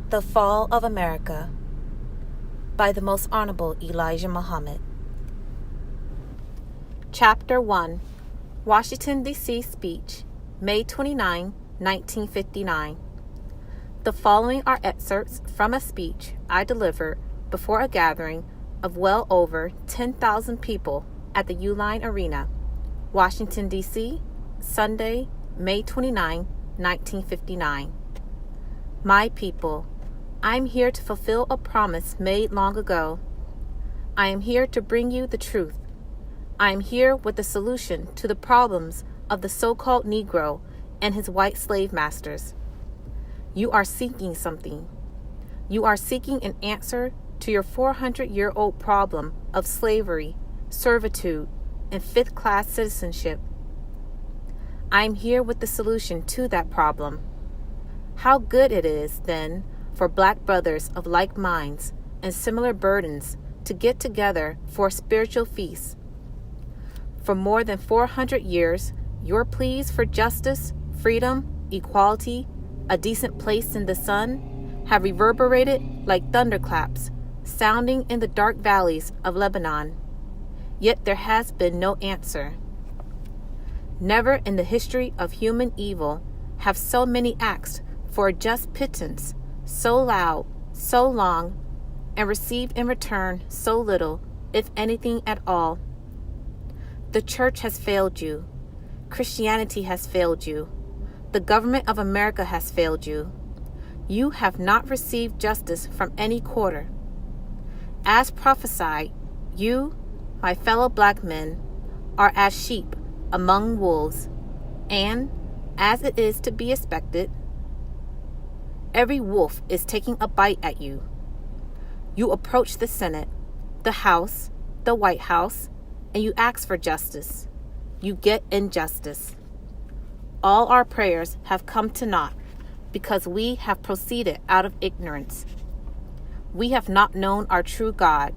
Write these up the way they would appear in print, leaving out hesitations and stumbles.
The Fall of America by the Most Honorable Elijah Muhammad. Chapter 1, Washington, D.C. Speech, May 29, 1959. The following are excerpts from a speech I delivered before a gathering of well over 10,000 people at the Uline Arena, Washington, D.C., Sunday, May 29, 1959. My people, I'm here to fulfill a promise made long ago. I am here to bring you the truth. I am here with the solution to the problems of the so-called Negro and his white slave masters. You are seeking something. You are seeking an answer to your 400-year-old problem of slavery, servitude, and fifth-class citizenship. I am here with the solution to that problem. How good it is, then, for black brothers of like minds and similar burdens to get together for a spiritual feast. For more than 400 years, your pleas for justice, freedom, equality, a decent place in the sun, have reverberated like thunderclaps, sounding in the dark valleys of Lebanon. Yet there has been no answer. Never in the history of human evil have so many asked for a just pittance, so loud, so long, and received in return so little, if anything at all. The church has failed you. Christianity has failed you. The government of America has failed you. You have not received justice from any quarter. As prophesied, you, my fellow black men, are as sheep among wolves, and, as it is to be expected, every wolf is taking a bite at you. You approach the Senate, the House, the White House, and you ask for justice. You get injustice. All our prayers have come to naught because we have proceeded out of ignorance. We have not known our true God.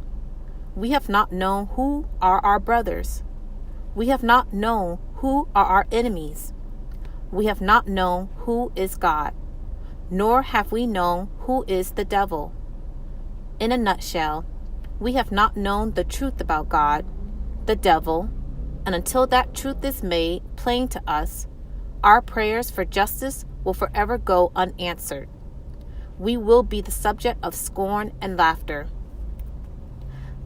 We have not known who are our brothers. We have not known who are our enemies. We have not known who is God, nor have we known who is the devil. In a nutshell, we have not known the truth about God, the devil, and until that truth is made plain to us, our prayers for justice will forever go unanswered. We will be the subject of scorn and laughter.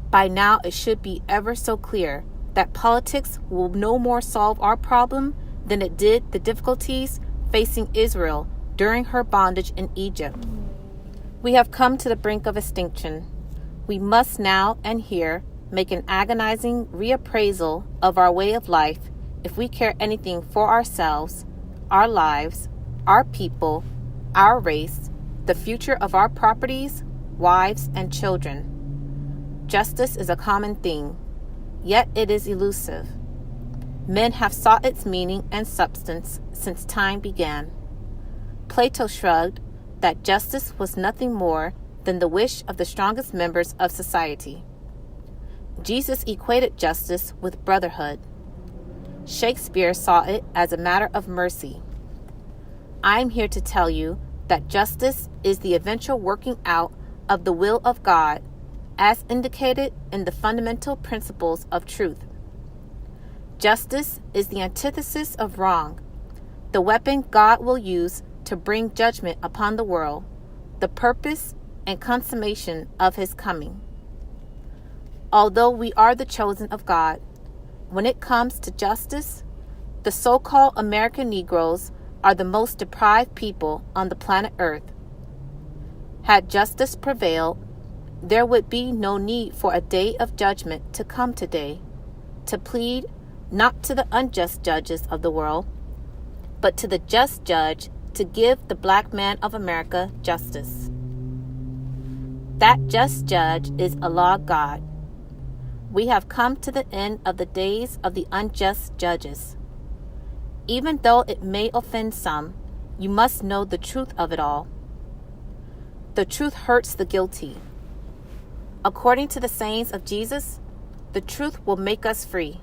By now it should be ever so clear that politics will no more solve our problem than it did the difficulties facing Israel during her bondage in Egypt. We have come to the brink of extinction. We must now and here make an agonizing reappraisal of our way of life if we care anything for ourselves, our lives, our people, our race, the future of our properties, wives, and children. Justice is a common thing, yet it is elusive. Men have sought its meaning and substance since time began. Plato shrugged that justice was nothing more than the wish of the strongest members of society. Jesus equated justice with brotherhood. Shakespeare saw it as a matter of mercy. I am here to tell you that justice is the eventual working out of the will of God as indicated in the fundamental principles of truth. Justice is the antithesis of wrong, the weapon God will use to bring judgment upon the world, the purpose and consummation of his coming. Although we are the chosen of God, when it comes to justice, the so-called American Negroes are the most deprived people on the planet Earth. Had justice prevailed, there would be no need for a day of judgment to come today, to plead not to the unjust judges of the world, but to the just judge to give the black man of America justice. That just judge is Allah God. We have come to the end of the days of the unjust judges. Even though it may offend some, you must know the truth of it all. The truth hurts the guilty. According to the sayings of Jesus, the truth will make us free.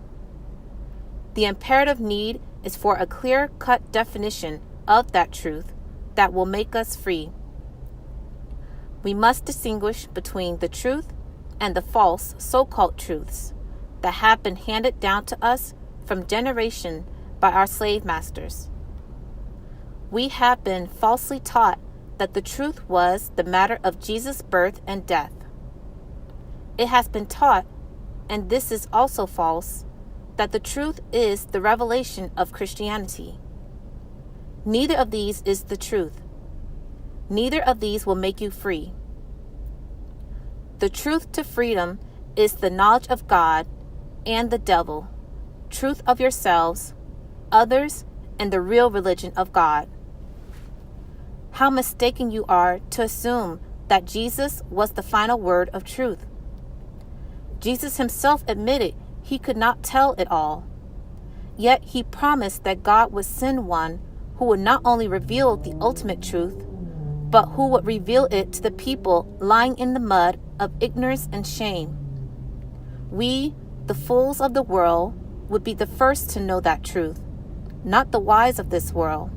The imperative need is for a clear-cut definition of that truth that will make us free. We must distinguish between the truth and the false so-called truths that have been handed down to us from generation by our slave masters. We have been falsely taught that the truth was the matter of Jesus' birth and death. It has been taught, and this is also false, that the truth is the revelation of Christianity. Neither of these is the truth. Neither of these will make you free. The truth to freedom is the knowledge of God and the devil, truth of yourselves, others, and the real religion of God. How mistaken you are to assume that Jesus was the final word of truth. Jesus himself admitted he could not tell it all. Yet he promised that God would send one who would not only reveal the ultimate truth, but who would reveal it to the people lying in the mud of ignorance and shame. We, the fools of the world, would be the first to know that truth, not the wise of this world.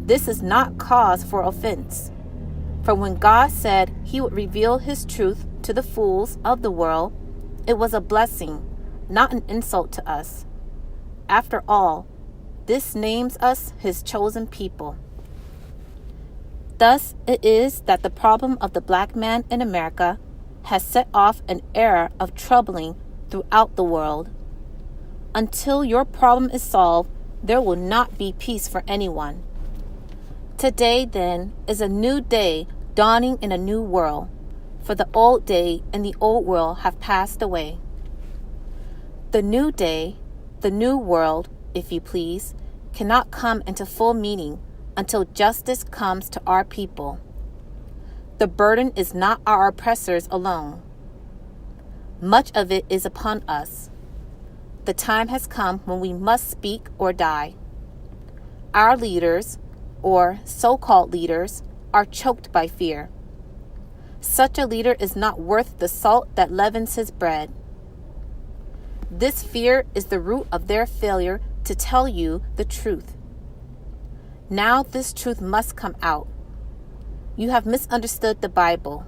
This is not cause for offense. For when God said he would reveal his truth to the fools of the world, it was a blessing, not an insult to us. After all, this names us his chosen people. Thus it is that the problem of the black man in America has set off an era of troubling throughout the world. Until your problem is solved, there will not be peace for anyone. Today, then, is a new day dawning in a new world, for the old day and the old world have passed away. The new day, the new world, if you please, cannot come into full meaning until justice comes to our people. The burden is not our oppressors alone. Much of it is upon us. The time has come when we must speak or die. Our leaders, or so-called leaders, are choked by fear. Such a leader is not worth the salt that leavens his bread. This fear is the root of their failure to tell you the truth. Now this truth must come out. You have misunderstood the Bible.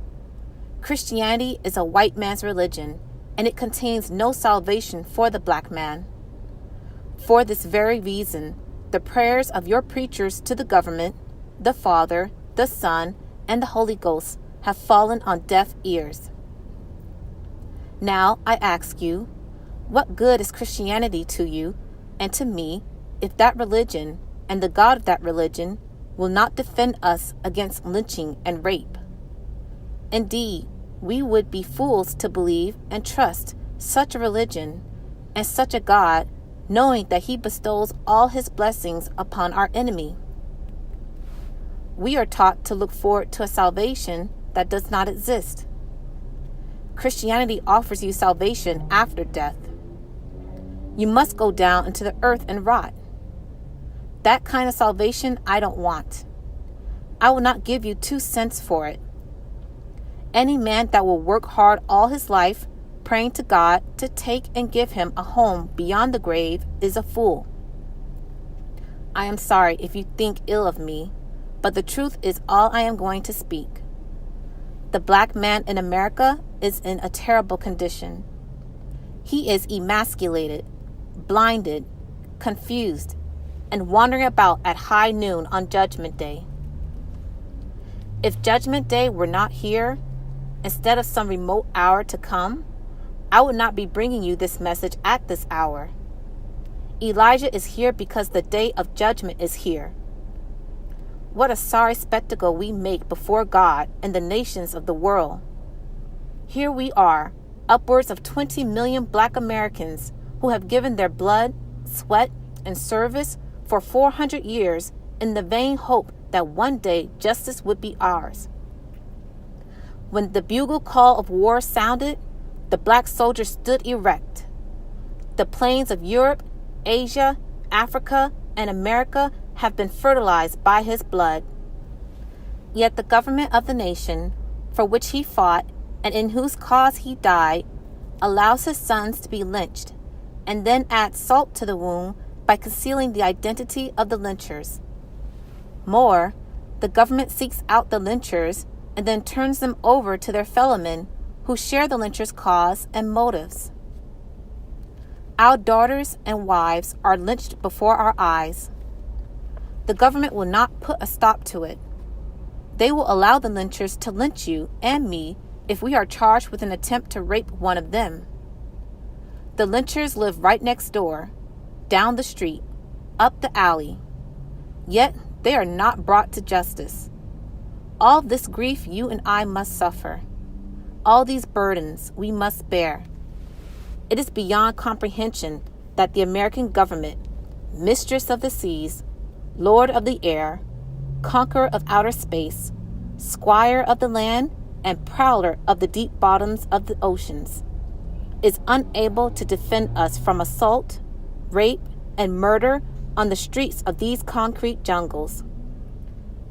Christianity is a white man's religion, and it contains no salvation for the black man. For this very reason, the prayers of your preachers to the government, the Father, the Son, and the Holy Ghost have fallen on deaf ears. Now I ask you, what good is Christianity to you and to me if that religion and the God of that religion will not defend us against lynching and rape? Indeed, we would be fools to believe and trust such a religion and such a God, knowing that he bestows all his blessings upon our enemy. We are taught to look forward to a salvation that does not exist. Christianity offers you salvation after death. You must go down into the earth and rot. That kind of salvation I don't want. I will not give you 2 cents for it. Any man that will work hard all his life, praying to God to take and give him a home beyond the grave, is a fool. I am sorry if you think ill of me, but the truth is all I am going to speak. The black man in America is in a terrible condition. He is emasculated, blinded, confused, and wandering about at high noon on Judgment Day. If Judgment Day were not here, instead of some remote hour to come, I would not be bringing you this message at this hour. Elijah is here because the day of judgment is here. What a sorry spectacle we make before God and the nations of the world. Here we are, upwards of 20 million black Americans who have given their blood, sweat, and service for 400 years in the vain hope that one day justice would be ours. When the bugle call of war sounded, the black soldier stood erect. The plains of Europe, Asia, Africa, and America have been fertilized by his blood. Yet the government of the nation, for which he fought and in whose cause he died, allows his sons to be lynched, and then adds salt to the wound by concealing the identity of the lynchers. More, the government seeks out the lynchers and then turns them over to their fellow men who share the lynchers' cause and motives. Our daughters and wives are lynched before our eyes. The government will not put a stop to it. They will allow the lynchers to lynch you and me if we are charged with an attempt to rape one of them. The lynchers live right next door, down the street, up the alley. Yet they are not brought to justice. All this grief you and I must suffer. All these burdens we must bear. It is beyond comprehension that the American government, mistress of the seas, lord of the air, conqueror of outer space, squire of the land, and prowler of the deep bottoms of the oceans, is unable to defend us from assault, rape, and murder on the streets of these concrete jungles.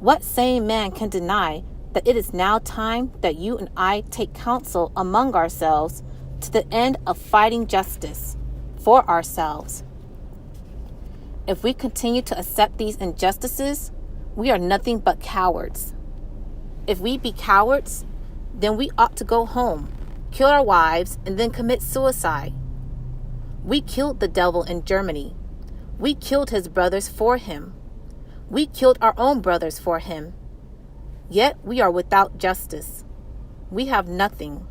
What sane man can deny that it is now time that you and I take counsel among ourselves to the end of fighting justice for ourselves? If we continue to accept these injustices, we are nothing but cowards. If we be cowards, then we ought to go home, kill our wives, and then commit suicide. We killed the devil in Germany. We killed his brothers for him. We killed our own brothers for him. Yet we are without justice. We have nothing.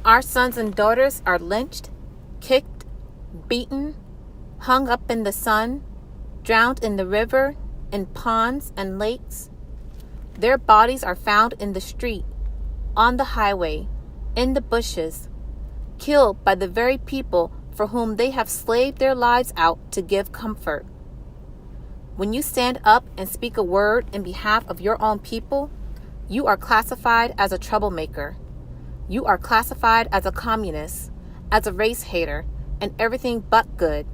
Our sons and daughters are lynched, kicked, beaten, hung up in the sun, drowned in the river, in ponds and lakes. Their bodies are found in the street, on the highway, in the bushes, killed by the very people for whom they have slaved their lives out to give comfort. When you stand up and speak a word in behalf of your own people, you are classified as a troublemaker. You are classified as a communist, as a race hater, and everything but good.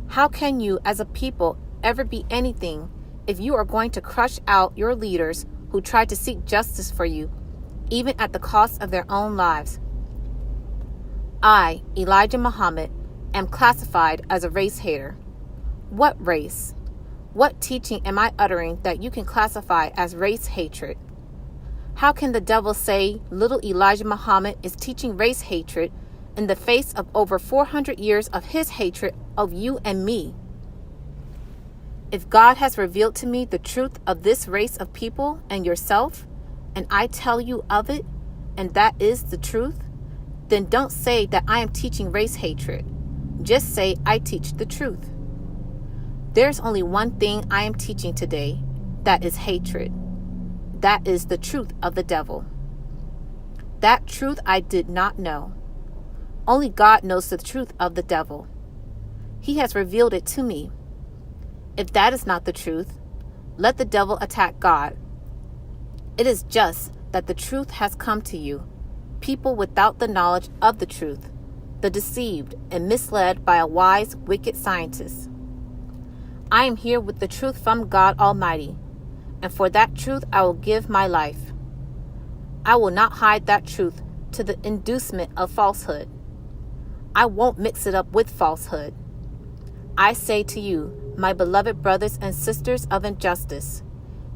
How can you, as a people, ever be anything if you are going to crush out your leaders who try to seek justice for you, even at the cost of their own lives? I, Elijah Muhammad, am classified as a race hater. What race? What teaching am I uttering that you can classify as race hatred? How can the devil say little Elijah Muhammad is teaching race hatred in the face of over 400 years of his hatred of you and me? If God has revealed to me the truth of this race of people and yourself, and I tell you of it, and that is the truth, then don't say that I am teaching race hatred. Just say I teach the truth. There's only one thing I am teaching today, that is hatred. That is the truth of the devil. That truth I did not know. Only God knows the truth of the devil. He has revealed it to me. If that is not the truth, let the devil attack God. It is just that the truth has come to you, people without the knowledge of the truth, the deceived and misled by a wise, wicked scientist. I am here with the truth from God Almighty, and for that truth I will give my life. I will not hide that truth to the inducement of falsehood. I won't mix it up with falsehood. I say to you, my beloved brothers and sisters of injustice,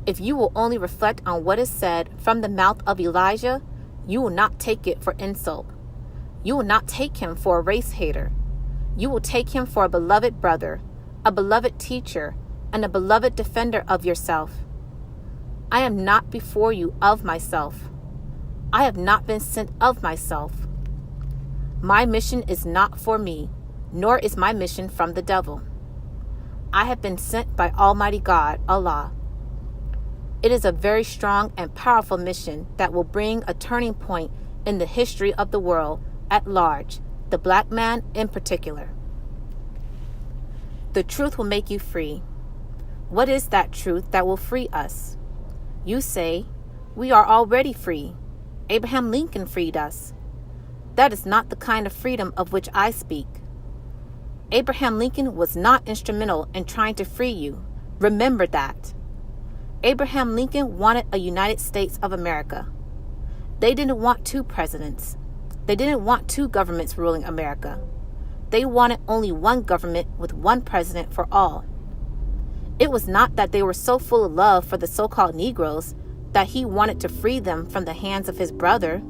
if you will only reflect on what is said from the mouth of Elijah, you will not take it for insult. You will not take him for a race hater. You will take him for a beloved brother, a beloved teacher, and a beloved defender of yourself. I am not before you of myself. I have not been sent of myself. My mission is not for me, nor is my mission from the devil. I have been sent by Almighty God, Allah. It is a very strong and powerful mission that will bring a turning point in the history of the world at large, the black man in particular. The truth will make you free. What is that truth that will free us? You say, we are already free. Abraham Lincoln freed us. That is not the kind of freedom of which I speak. Abraham Lincoln was not instrumental in trying to free you. Remember that. Abraham Lincoln wanted a United States of America. They didn't want two presidents. They didn't want two governments ruling America. They wanted only one government with one president for all. It was not that they were so full of love for the so-called Negroes that he wanted to free them from the hands of his brother,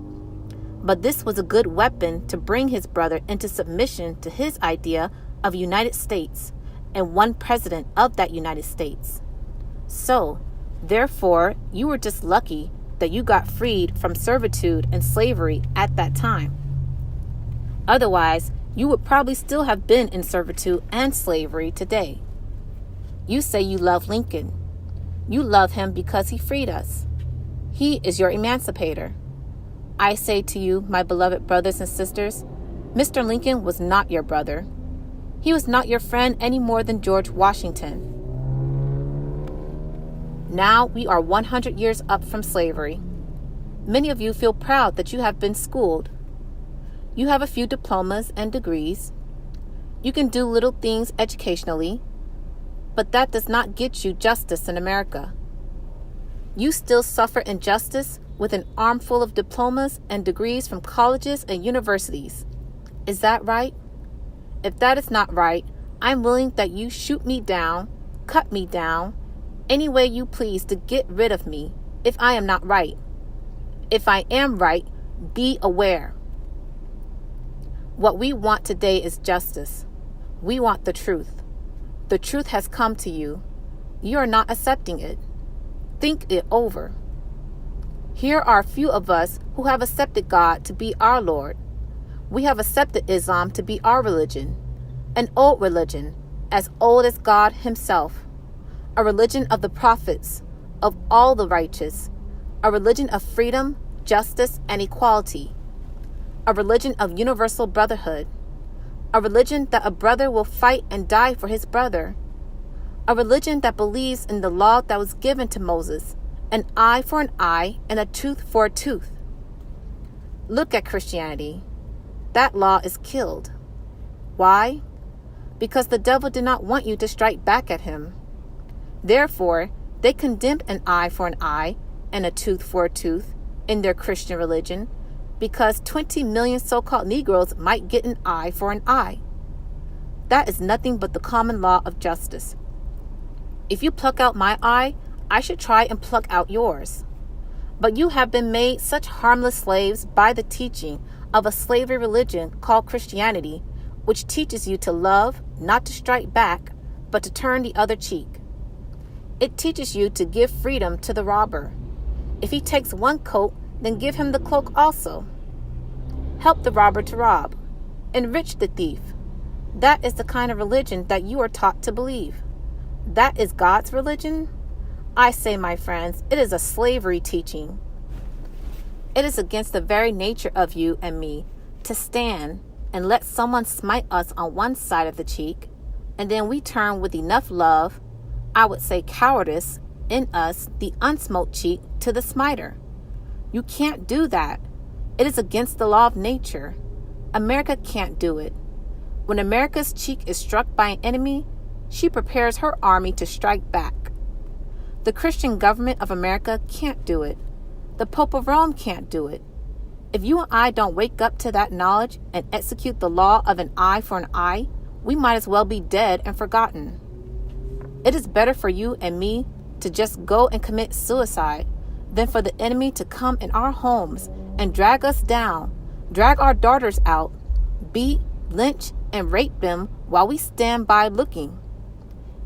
but this was a good weapon to bring his brother into submission to his idea of United States and one president of that United States. So, therefore, you were just lucky that you got freed from servitude and slavery at that time. Otherwise, you would probably still have been in servitude and slavery today. You say you love Lincoln. You love him because he freed us. He is your emancipator. I say to you, my beloved brothers and sisters, Mr. Lincoln was not your brother. He was not your friend any more than George Washington. Now we are 100 years up from slavery. Many of you feel proud that you have been schooled. You have a few diplomas and degrees. You can do little things educationally, but that does not get you justice in America. You still suffer injustice with an armful of diplomas and degrees from colleges and universities. Is that right? If that is not right, I'm willing that you shoot me down, cut me down, any way you please to get rid of me if I am not right. If I am right, be aware. What we want today is justice. We want the truth. The truth has come to you. You are not accepting it. Think it over. Here are a few of us who have accepted God to be our Lord. We have accepted Islam to be our religion, an old religion, as old as God himself, a religion of the prophets, of all the righteous, a religion of freedom, justice, and equality, a religion of universal brotherhood, a religion that a brother will fight and die for his brother, a religion that believes in the law that was given to Moses, an eye for an eye and a tooth for a tooth. Look at Christianity. That law is killed. Why? Because the devil did not want you to strike back at him. Therefore, they condemned an eye for an eye and a tooth for a tooth in their Christian religion, because 20 million so-called Negroes might get an eye for an eye. That is nothing but the common law of justice. If you pluck out my eye, I should try and pluck out yours. But you have been made such harmless slaves by the teaching of a slavery religion called Christianity, which teaches you to love, not to strike back, but to turn the other cheek. It teaches you to give freedom to the robber. If he takes one coat, then give him the cloak also. Help the robber to rob. Enrich the thief. That is the kind of religion that you are taught to believe. That is God's religion? I say, my friends, it is a slavery teaching. It is against the very nature of you and me to stand and let someone smite us on one side of the cheek, and then we turn with enough love, I would say cowardice, in us the unsmote cheek to the smiter. You can't do that. It is against the law of nature. America can't do it. When America's cheek is struck by an enemy, she prepares her army to strike back. The Christian government of America can't do it. The Pope of Rome can't do it. If you and I don't wake up to that knowledge and execute the law of an eye for an eye, we might as well be dead and forgotten. It is better for you and me to just go and commit suicide than for the enemy to come in our homes and drag us down, drag our daughters out, beat, lynch, and rape them while we stand by looking.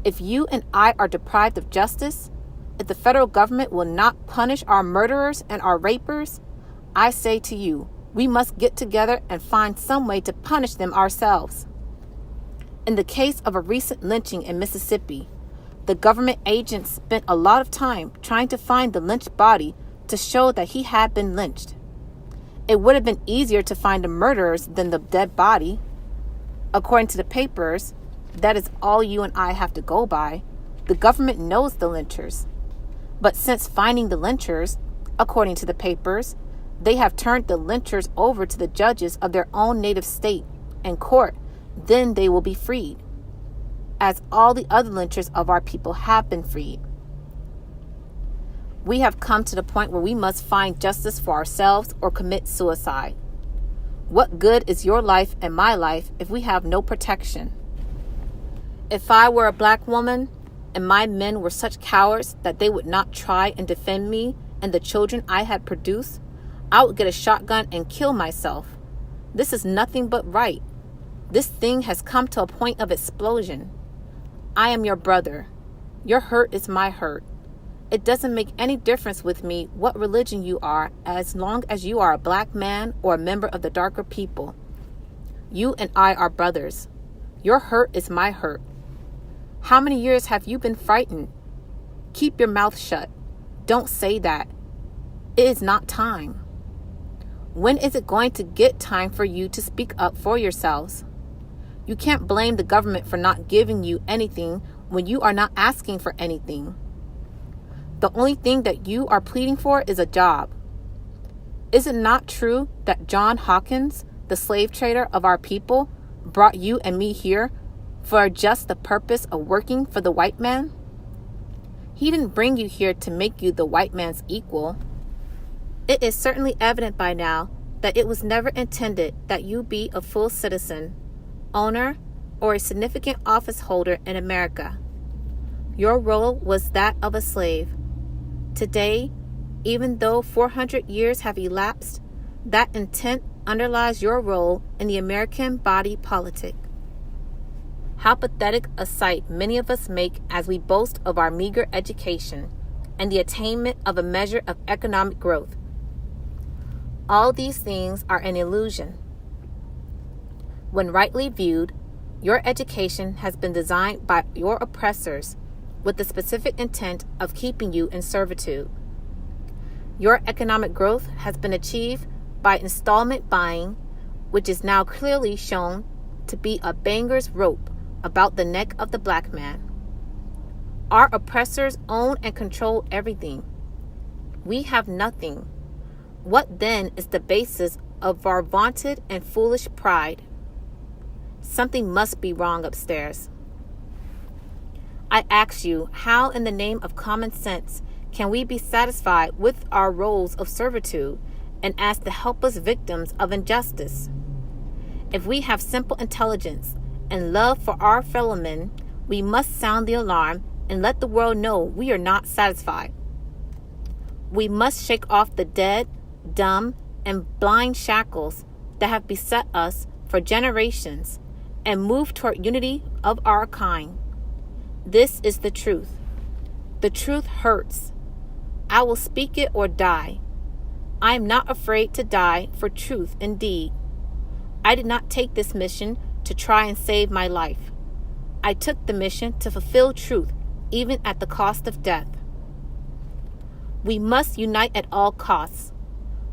If you and I are deprived of justice, if the federal government will not punish our murderers and our rapers, I say to you, we must get together and find some way to punish them ourselves. In the case of a recent lynching in Mississippi, the government agents spent a lot of time trying to find the lynched body to show that he had been lynched. It would have been easier to find the murderers than the dead body. According to the papers, that is all you and I have to go by. The government knows the lynchers. But since finding the lynchers, according to the papers, they have turned the lynchers over to the judges of their own native state and court, then they will be freed, as all the other lynchers of our people have been freed. We have come to the point where we must find justice for ourselves or commit suicide. What good is your life and my life if we have no protection? If I were a black woman, and my men were such cowards that they would not try and defend me and the children I had produced, I would get a shotgun and kill myself. This is nothing but right. This thing has come to a point of explosion. I am your brother. Your hurt is my hurt. It doesn't make any difference with me what religion you are, as long as you are a black man or a member of the darker people. You and I are brothers. Your hurt is my hurt. How many years have you been frightened? Keep your mouth shut. Don't say that. It is not time. When is it going to get time for you to speak up for yourselves? You can't blame the government for not giving you anything when you are not asking for anything. The only thing that you are pleading for is a job. Is it not true that John Hawkins, the slave trader of our people, brought you and me here for just the purpose of working for the white man? He didn't bring you here to make you the white man's equal. It is certainly evident by now that it was never intended that you be a full citizen, owner, or a significant office holder in America. Your role was that of a slave. Today, even though 400 years have elapsed, that intent underlies your role in the American body politic. How pathetic a sight many of us make as we boast of our meager education and the attainment of a measure of economic growth. All these things are an illusion. When rightly viewed, your education has been designed by your oppressors with the specific intent of keeping you in servitude. Your economic growth has been achieved by installment buying, which is now clearly shown to be a banger's rope about the neck of the black man. Our oppressors own and control everything. We have nothing. What then is the basis of our vaunted and foolish pride? Something must be wrong upstairs. I ask you, how in the name of common sense can we be satisfied with our roles of servitude and as the helpless victims of injustice? If we have simple intelligence and love for our fellow men, we must sound the alarm and let the world know we are not satisfied. We must shake off the dead, dumb, and blind shackles that have beset us for generations and move toward unity of our kind. This is the truth. The truth hurts. I will speak it or die. I am not afraid to die for truth indeed. I did not take this mission to try and save my life. I took the mission to fulfill truth, even at the cost of death. We must unite at all costs.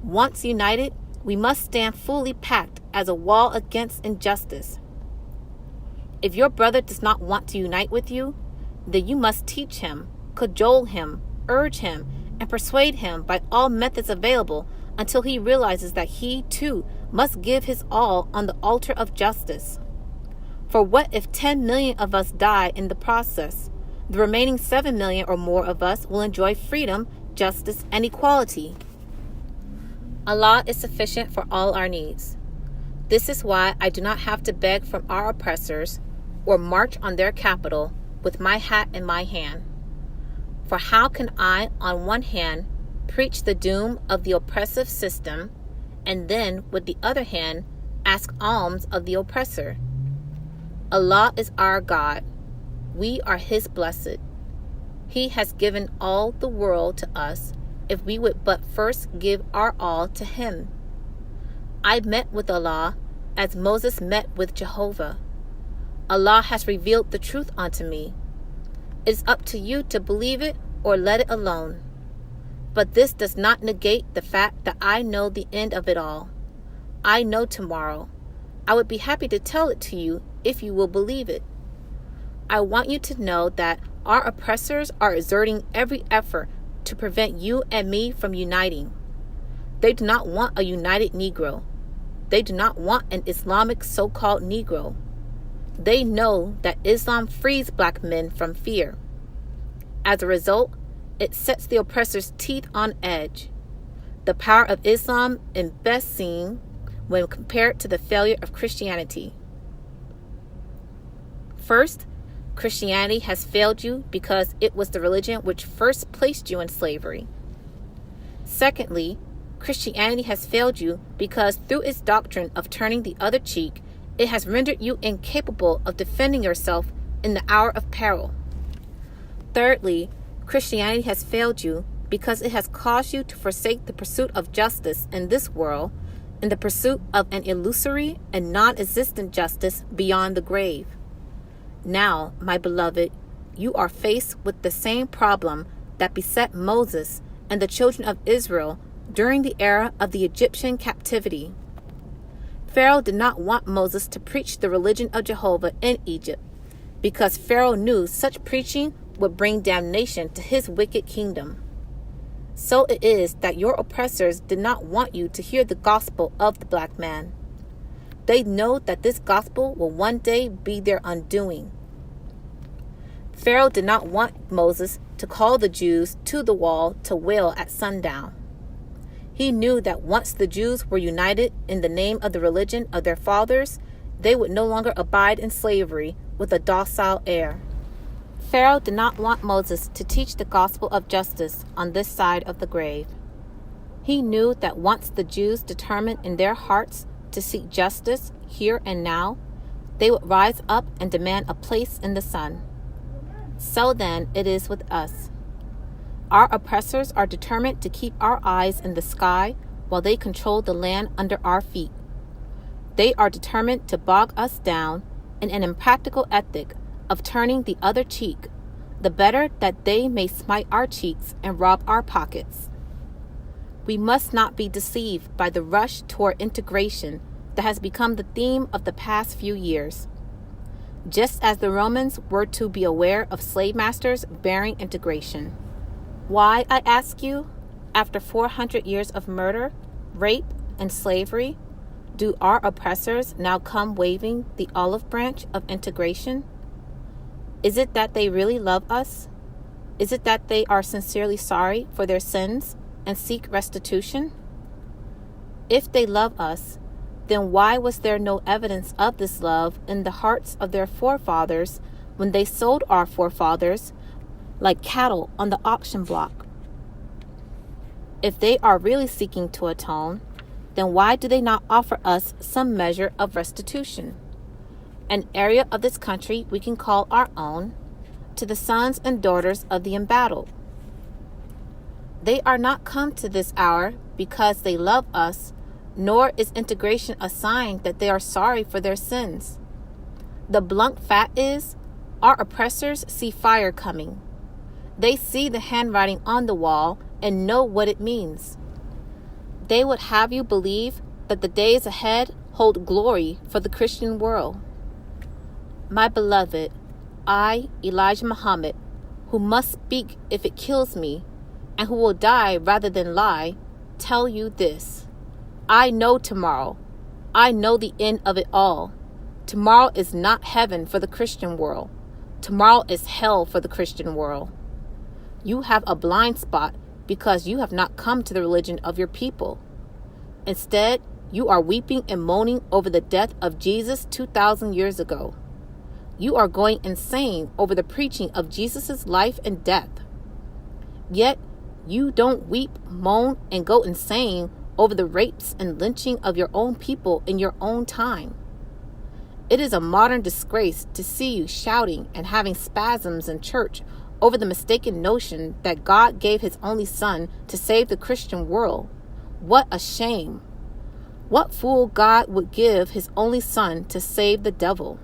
Once united, we must stand fully packed as a wall against injustice. If your brother does not want to unite with you, then you must teach him, cajole him, urge him, and persuade him by all methods available until he realizes that he, too, must give his all on the altar of justice. For what if 10 million of us die in the process? The remaining 7 million or more of us will enjoy freedom, justice, and equality. Allah is sufficient for all our needs. This is why I do not have to beg from our oppressors or march on their capital with my hat in my hand. For how can I, on one hand, preach the doom of the oppressive system, and then, with the other hand, ask alms of the oppressor? Allah is our God. We are His blessed. He has given all the world to us if we would but first give our all to Him. I met with Allah as Moses met with Jehovah. Allah has revealed the truth unto me. It is up to you to believe it or let it alone. But this does not negate the fact that I know the end of it all. I know tomorrow. I would be happy to tell it to you if you will believe it. I want you to know that our oppressors are exerting every effort to prevent you and me from uniting. They do not want a united Negro. They do not want an Islamic so-called Negro. They know that Islam frees black men from fear. As a result, it sets the oppressor's teeth on edge. The power of Islam is best seen when compared to the failure of Christianity. First, Christianity has failed you because it was the religion which first placed you in slavery. Secondly, Christianity has failed you because through its doctrine of turning the other cheek, it has rendered you incapable of defending yourself in the hour of peril. Thirdly, Christianity has failed you because it has caused you to forsake the pursuit of justice in this world in the pursuit of an illusory and non-existent justice beyond the grave. Now, my beloved, you are faced with the same problem that beset Moses and the children of Israel during the era of the Egyptian captivity. Pharaoh did not want Moses to preach the religion of Jehovah in Egypt because Pharaoh knew such preaching would bring damnation to his wicked kingdom. So it is that your oppressors did not want you to hear the gospel of the black man. They know that this gospel will one day be their undoing. Pharaoh did not want Moses to call the Jews to the wall to wail at sundown. He knew that once the Jews were united in the name of the religion of their fathers, they would no longer abide in slavery with a docile air. Pharaoh did not want Moses to teach the gospel of justice on this side of the grave. He knew that once the Jews determined in their hearts to seek justice here and now, they would rise up and demand a place in the sun. So then it is with us. Our oppressors are determined to keep our eyes in the sky while they control the land under our feet. They are determined to bog us down in an impractical ethic of turning the other cheek, the better that they may smite our cheeks and rob our pockets. We must not be deceived by the rush toward integration that has become the theme of the past few years. Just as the Romans were to be aware of slave masters bearing integration. Why, I ask you, after 400 years of murder, rape, and slavery, do our oppressors now come waving the olive branch of integration? Is it that they really love us? Is it that they are sincerely sorry for their sins and seek restitution? If they love us, then why was there no evidence of this love in the hearts of their forefathers when they sold our forefathers like cattle on the auction block? If they are really seeking to atone, then why do they not offer us some measure of restitution? An area of this country we can call our own, to the sons and daughters of the embattled. They are not come to this hour because they love us, nor is integration a sign that they are sorry for their sins. The blunt fact is, our oppressors see fire coming. They see the handwriting on the wall and know what it means. They would have you believe that the days ahead hold glory for the Christian world. My beloved, I, Elijah Muhammad, who must speak if it kills me, and who will die rather than lie, tell you this. I know tomorrow. I know the end of it all. Tomorrow is not heaven for the Christian world. Tomorrow is hell for the Christian world. You have a blind spot because you have not come to the religion of your people. Instead, you are weeping and moaning over the death of Jesus 2,000 years ago. You are going insane over the preaching of Jesus' life and death. Yet, you don't weep, moan, and go insane over the rapes and lynching of your own people in your own time. It is a modern disgrace to see you shouting and having spasms in church over the mistaken notion that God gave his only son to save the Christian world. What a shame! What fool God would give his only son to save the devil?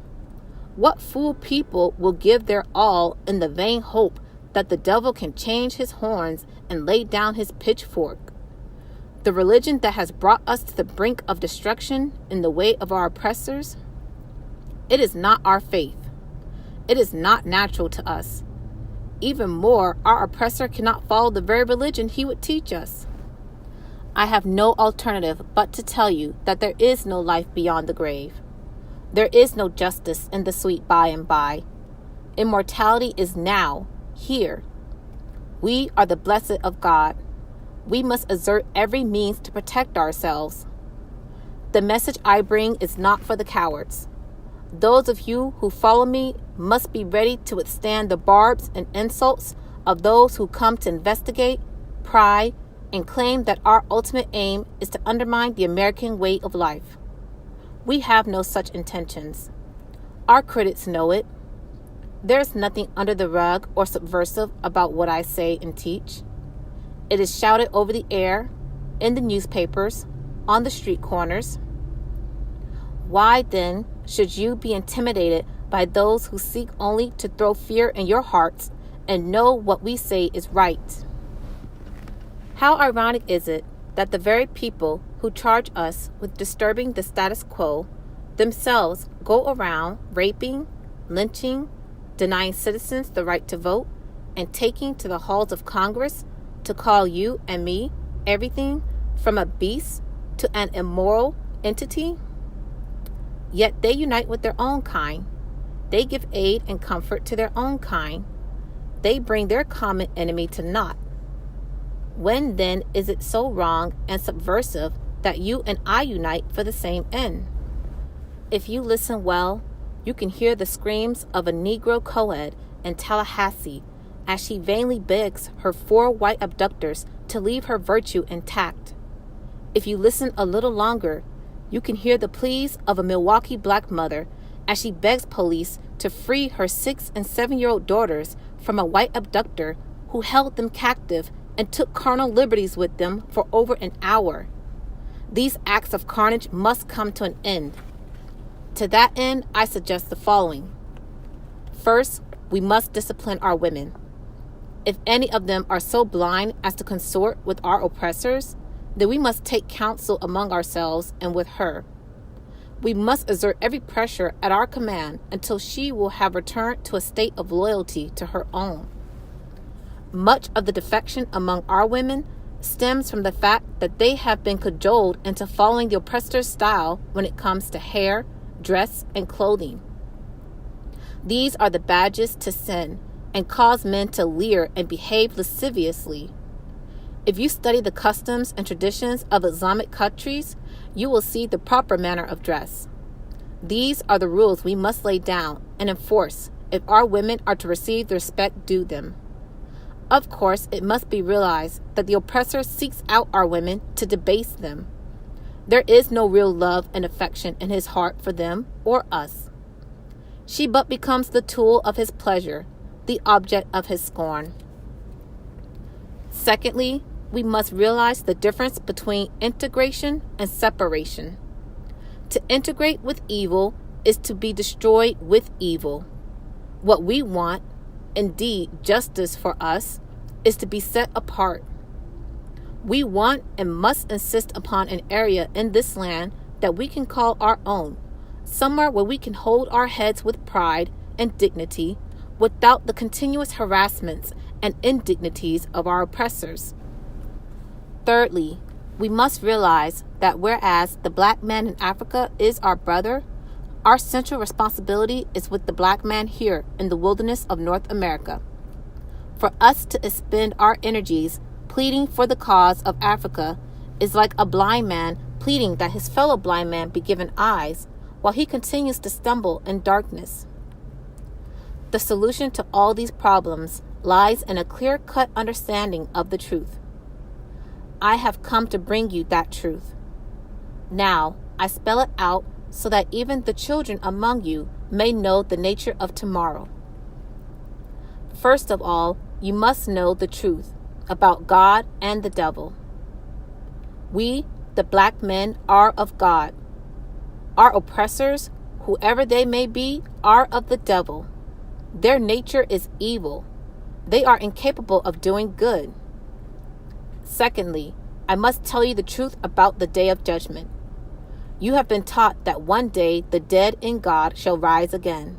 What fool people will give their all in the vain hope that the devil can change his horns and lay down his pitchfork? The religion that has brought us to the brink of destruction in the way of our oppressors? It is not our faith. It is not natural to us. Even more, our oppressor cannot follow the very religion he would teach us. I have no alternative but to tell you that there is no life beyond the grave. There is no justice in the sweet by and by. Immortality is now, here. We are the blessed of God. We must exert every means to protect ourselves. The message I bring is not for the cowards. Those of you who follow me must be ready to withstand the barbs and insults of those who come to investigate, pry, and claim that our ultimate aim is to undermine the American way of life. We have no such intentions. Our critics know it. There's nothing under the rug or subversive about what I say and teach. It is shouted over the air, in the newspapers, on the street corners. Why, then, should you be intimidated by those who seek only to throw fear in your hearts and know what we say is right? How ironic is it that the very people who charge us with disturbing the status quo themselves go around raping, lynching, denying citizens the right to vote, and taking to the halls of Congress to call you and me everything from a beast to an immoral entity? Yet they unite with their own kind. They give aid and comfort to their own kind. They bring their common enemy to naught. When then is it so wrong and subversive that you and I unite for the same end? If you listen well, you can hear the screams of a Negro co-ed in Tallahassee as she vainly begs her 4 white abductors to leave her virtue intact. If you listen a little longer, you can hear the pleas of a Milwaukee black mother as she begs police to free her 6- and 7-year-old daughters from a white abductor who held them captive and took carnal liberties with them for over an hour. These acts of carnage must come to an end. To that end, I suggest the following. First, we must discipline our women. If any of them are so blind as to consort with our oppressors, then we must take counsel among ourselves and with her. We must exert every pressure at our command until she will have returned to a state of loyalty to her own. Much of the defection among our women stems from the fact that they have been cajoled into following the oppressor's style when it comes to hair, dress, and clothing. These are the badges to sin and cause men to leer and behave lasciviously. If you study the customs and traditions of Islamic countries, you will see the proper manner of dress. These are the rules we must lay down and enforce if our women are to receive the respect due them. Of course, it must be realized that the oppressor seeks out our women to debase them. There is no real love and affection in his heart for them or us. She but becomes the tool of his pleasure, the object of his scorn. Secondly, we must realize the difference between integration and separation. To integrate with evil is to be destroyed with evil. What we want, indeed justice for us, is to be set apart. We want and must insist upon an area in this land that we can call our own, somewhere where we can hold our heads with pride and dignity without the continuous harassments and indignities of our oppressors. Thirdly, we must realize that whereas the black man in Africa is our brother, our central responsibility is with the black man here in the wilderness of North America. For us to expend our energies pleading for the cause of Africa is like a blind man pleading that his fellow blind man be given eyes while he continues to stumble in darkness. The solution to all these problems lies in a clear-cut understanding of the truth. I have come to bring you that truth. Now, I spell it out so that even the children among you may know the nature of tomorrow. First of all, you must know the truth about God and the devil. We, the black men, are of God. Our oppressors, whoever they may be, are of the devil. Their nature is evil. They are incapable of doing good. Secondly, I must tell you the truth about the day of judgment. You have been taught that one day the dead in God shall rise again.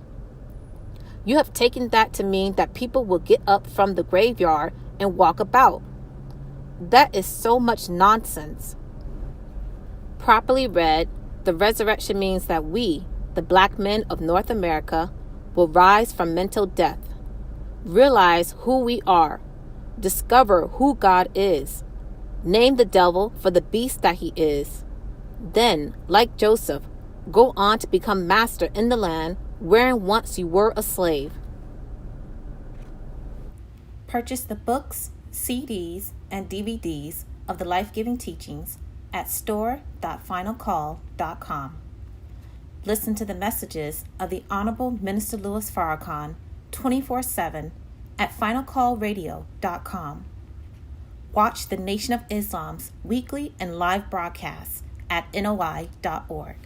You have taken that to mean that people will get up from the graveyard and walk about. That is so much nonsense. Properly read, the resurrection means that we, the black men of North America, will rise from mental death, realize who we are, discover who God is, name the devil for the beast that he is. Then, like Joseph, go on to become master in the land wherein once you were a slave. Purchase the books, CDs, and DVDs of the life-giving teachings at store.finalcall.com. Listen to the messages of the Honorable Minister Louis Farrakhan 24/7 at finalcallradio.com. Watch the Nation of Islam's weekly and live broadcasts at NOI.org.